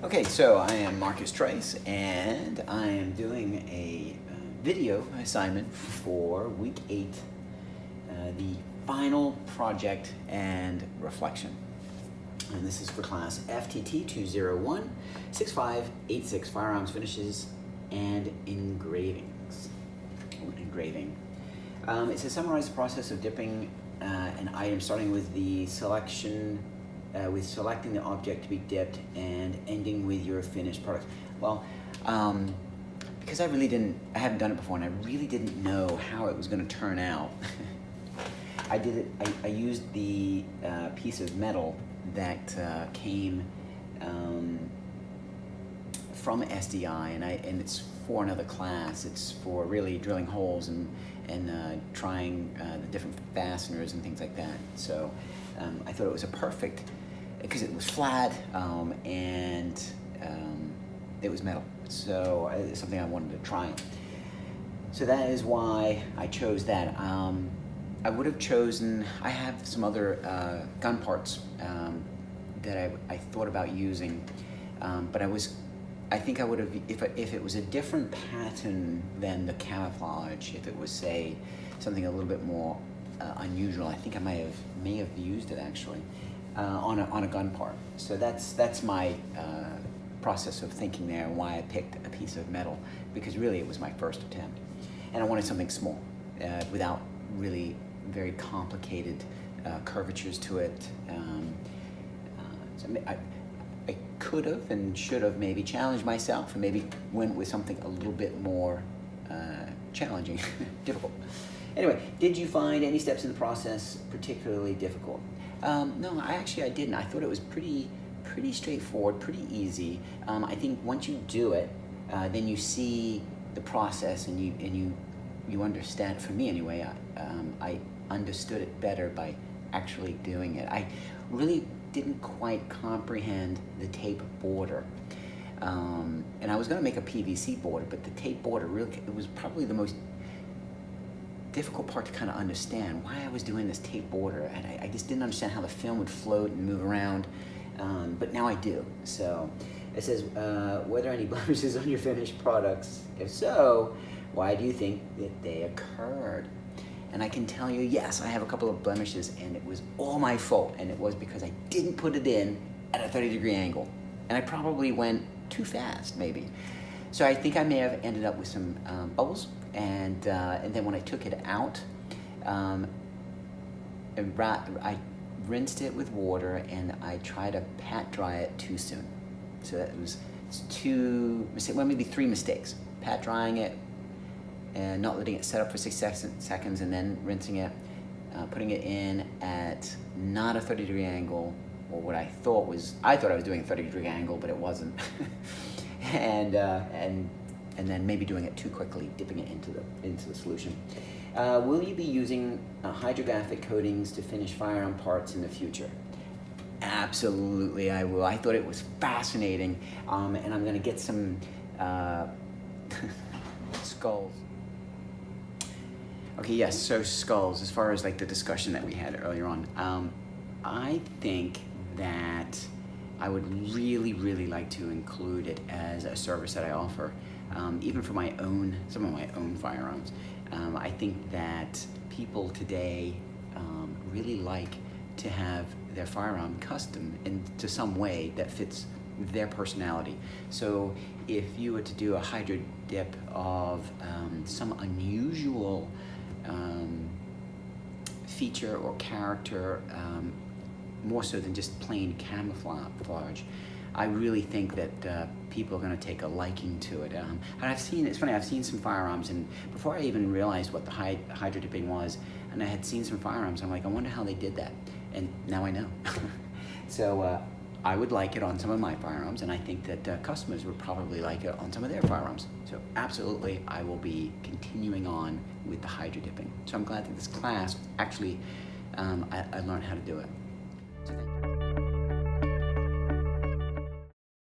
Okay, so I am Marcus Trice, and I am doing a video assignment for week 8, the final project and reflection. And this is for class FTT 201 6586 Firearms Finishes and Engravings. Engraving. It says summarize the process of dipping an item, starting with the selection. With selecting the object to be dipped and ending with your finished product. Well, because I haven't done it before, and I really didn't know how it was going to turn out. I used the piece of metal that came from SDI, and it's for another class. It's for really drilling holes and trying the different fasteners and things like that. So I thought it was a perfect, because it was flat and it was metal. So it's something I wanted to try. So that is why I chose that. I would have chosen, I have some other gun parts that I thought about using, but I think I would have, if it was a different pattern than the camouflage, if it was, say, something a little bit more unusual, I think I may have used it actually on a gun part. So that's my process of thinking there, and why I picked a piece of metal, because really it was my first attempt, and I wanted something small without really very complicated curvatures to it. So I could have and should have maybe challenged myself and maybe went with something a little bit more challenging, difficult. Anyway, did you find any steps in the process particularly difficult? No, I didn't. I thought it was pretty straightforward, pretty easy. I think once you do it, then you see the process and you understand. For me anyway, I understood it better by actually doing it. I really didn't quite comprehend the tape border. And I was going to make a PVC border, but the tape border it was probably the most difficult part to kind of understand why I was doing this tape border, and I just didn't understand how the film would float and move around, but now I do. So it says, were there any blemishes on your finished products? If so, why do you think that they occurred? And I can tell you, yes, I have a couple of blemishes, and it was all my fault, and it was because I didn't put it in at a 30-degree angle, and I probably went too fast, maybe. So I think I may have ended up with some bubbles, and then when I took it out, I rinsed it with water, and I tried to pat dry it too soon. So it's maybe 3 mistakes. Pat drying it, and not letting it set up for 6 seconds, and then rinsing it, putting it in at not a 30-degree angle, or what I thought I was doing a 30-degree angle, but it wasn't. and then maybe doing it too quickly, dipping it into the solution. Will you be using hydrographic coatings to finish firearm parts in the future? Absolutely, I will. I thought it was fascinating, and I'm going to get some skulls. Okay, yes, so skulls, as far as like the discussion that we had earlier on, I think that I would really like to include it as a service that I offer, even for some of my own firearms. I think that people today really like to have their firearm custom into some way that fits their personality. So if you were to do a hydro dip of some unusual feature or character, more so than just plain camouflage, I really think that people are going to take a liking to it. And it's funny, I've seen some firearms, and before I even realized what the hydro dipping was, and I had seen some firearms, I'm like, I wonder how they did that, and now I know. So I would like it on some of my firearms, and I think that customers would probably like it on some of their firearms. So absolutely, I will be continuing on with the hydro dipping. So I'm glad that this class actually, I learned how to do it. So thank you.